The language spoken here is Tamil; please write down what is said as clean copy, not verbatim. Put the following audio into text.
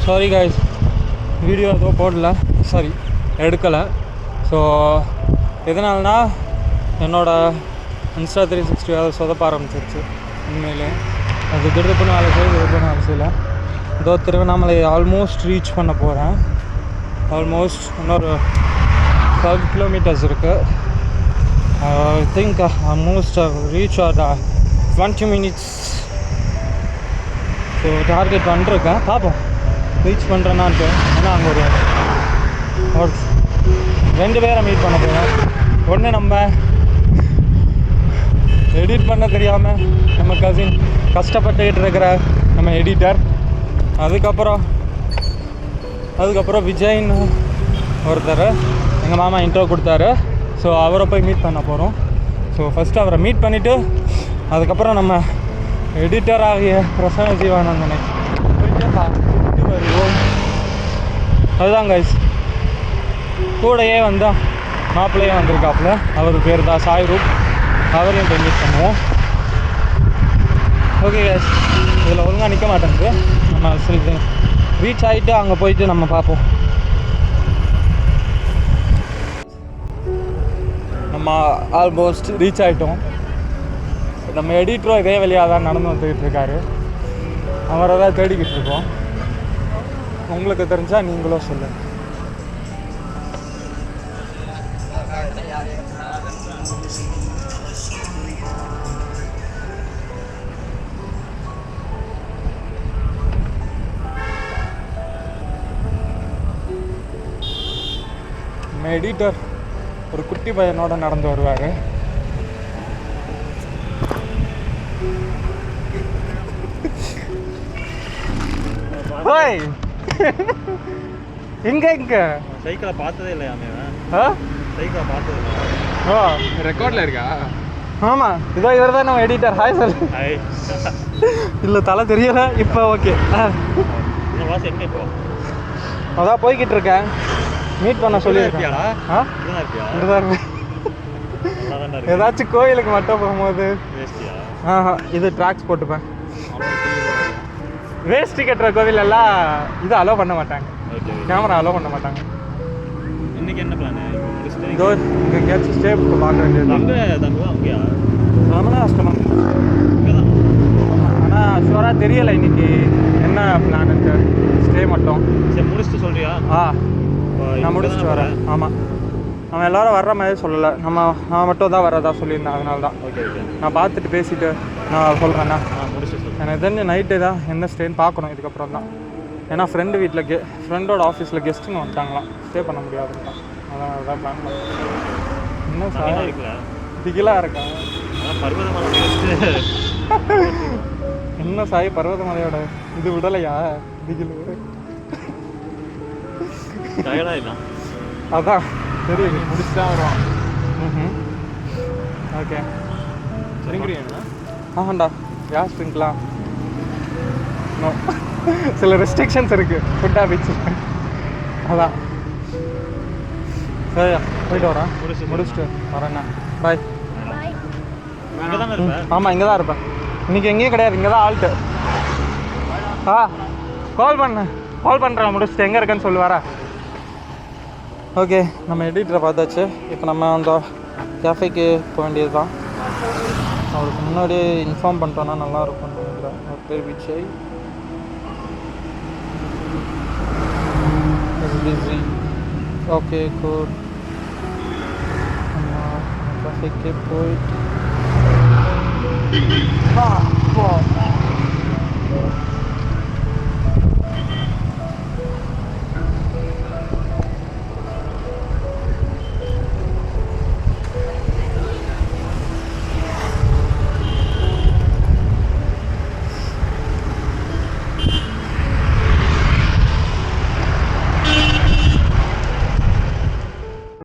சாரி காய்ஸ், வீடியோ எதுவும் போடல, சாரி எடுக்கலை. ஸோ எதனால்னா என்னோடய இன்ஸ்டா 360 அதை சொதப்ப ஆரம்பிச்சிருச்சு. உண்மையிலே அது திருப்புன்னு வேலை செய்ய திருப்புன்னு வேலை செய்யலை. இதோ திருவண்ணாமலை ஆல்மோஸ்ட் ரீச் பண்ண போகிறேன். ஆல்மோஸ்ட் இன்னொரு 12 kilometers இருக்குது. I think almost reach are 20 minutes. So target பண்ணிருக்கேன், பார்ப்போம் ரீச் பண்ணுறேன்னான்ட்டு. ஏன்னா அங்கே ஒரு 2 பேரை மீட் பண்ண போகிறேன். ஒன்று நம்ம எடிட் பண்ண தெரியாமல் நம்ம கசின் கஷ்டப்பட்டுக்கிட்டு இருக்கிற நம்ம எடிட்டர். அதுக்கப்புறம் விஜய்ன்னு ஒருத்தர் எங்கள் மாமா இன்ட்ரோ கொடுத்தாரு. ஸோ அவரை போய் மீட் பண்ண போகிறோம். ஸோ ஃபஸ்ட்டு அவரை மீட் பண்ணிவிட்டு அதுக்கப்புறம் நம்ம எடிட்டர் ஆகிய பிரசன்ன ஜீவானந்தனை போயிட்டு வருவோம். அதுதான் கைஸ். கூடையே வந்தால் மாப்பிள்ளையே வந்திருக்காப்புல. அவர் பேர் தான் சாய் ரூப். அவரையும் போய் மீட் பண்ணுவோம். ஓகே கைஸ், இதில் ஒழுங்காக நிற்க மாட்டேங்குது. நம்ம சரி ரீச் ஆகிட்டு அங்கே போயிட்டு நம்ம பார்ப்போம். நம்ம ஆல்மோஸ்ட் ரீச் ஆகிட்டோம். நம்ம எடிட்டரும் இதே வழியாக தான் நடந்து வந்துக்கிட்டு இருக்காரு. அவரை தான் தேடிக்கிட்டு இருக்கோம். உங்களுக்கு தெரிஞ்சால் நீங்களும் சொல்லுங்கள். நம்ம எடிட்டர் ஒரு குட்டி பையனோட நடந்து வருவார். எங்க சைக்கிளை பார்த்ததே இல்லையாமே. சைக்கிளை பார்த்தது ஓ ரெக்கார்டில் இருக்கா? ஆமாம், இதோ இவர் தான் நம்ம எடிட்டர். Hi sir. இல்லை தலை தெரியலை இப்போ. ஓகே, எங்கே இப்போ? அதான் போய்கிட்டு இருக்கேன். மீட் பண்ண சொல்லியிருக்கேன். ஏதாச்சும் கோயிலுக்கு மட்டும் போகும்போது இது ட்ராக்ஸ் போட்டுப்பேன். வேஸ்ட் கட்டுற கோவில் எல்லாம் இது அலோவ் பண்ண மாட்டாங்க, கேமரா அலோவ் பண்ண மாட்டாங்க. இன்னைக்கு என்ன பிளான்? இதோ இங்கே எங்கேயாச்சும் ஸ்டே பார்க்க வேண்டியது. ரமணா அஷ்டமம். ஆனால் ஷுவராக தெரியலை இன்னைக்கு என்ன பிளானுக்கு. ஸ்டே மட்டும் சரி முடிச்சுட்டு சொல்கிறியா? நான் முடிச்சுட்டு வரேன். ஆமாம், அவன் எல்லோரும் வர்ற மாதிரி சொல்லலை. நான் மட்டும் தான் வர்றதா சொல்லியிருந்தேன். அதனால தான். ஓகே ஓகே, நான் பார்த்துட்டு பேசிவிட்டு நான் சொல்கிறேண்ணா. முடிச்சு எனக்கு தெரிஞ்ச நைட்டு தான் என்ன ஸ்டேன்னு பார்க்கணும் இதுக்கப்புறம் தான். ஏன்னா ஃப்ரெண்டு வீட்டில் ஃப்ரெண்டோட ஆஃபீஸில் கெஸ்ட்டுன்னு வந்துட்டாங்களாம், ஸ்டே பண்ண முடியாதுன்னு. அதான் அதான் பிளான் பண்ணேன். இன்னும் சார் திகிலாக இருக்கா? இன்னும் சாய் பர்வதமலையோட இது விடலையா திகில்? அதான் தெரியுது, முடிச்சு தான் வருவான். ஓகே சரிங்கண்ணா. ஆஹாண்டா, கேஸ் ட்ரிங்க்லாம் நோ, சில ரெஸ்ட்ரிக்ஷன்ஸ் இருக்குது ஃபுட் ஹேபிட்ஸ். அதான் சரியா, போயிட்டு வரேன். முடிச்சுட்டு வரேண்ணா, பாய். ஆமாம், இங்கே தான் இருப்பேன். இன்றைக்கி எங்கேயும் கிடையாது, இங்கே தான் ஆல்ட்டு. கால் பண்ணுறேன் முடிச்சுட்டு எங்கே இருக்கேன்னு சொல்லுவாரா? ஓகே, நம்ம எடிட்டரை பார்த்தாச்சு. இப்போ நம்ம அந்த கேஃபேக்கு போக வேண்டியது தான். அவருக்கு முன்னாடியே இன்ஃபார்ம் பண்ணிட்டோன்னா நல்லாயிருக்கும்னு நினைக்கிறேன். அவர் பேர் விஜய். பிஸி. Okay good. நம்ம கேஃபேக்கு போயிட்டு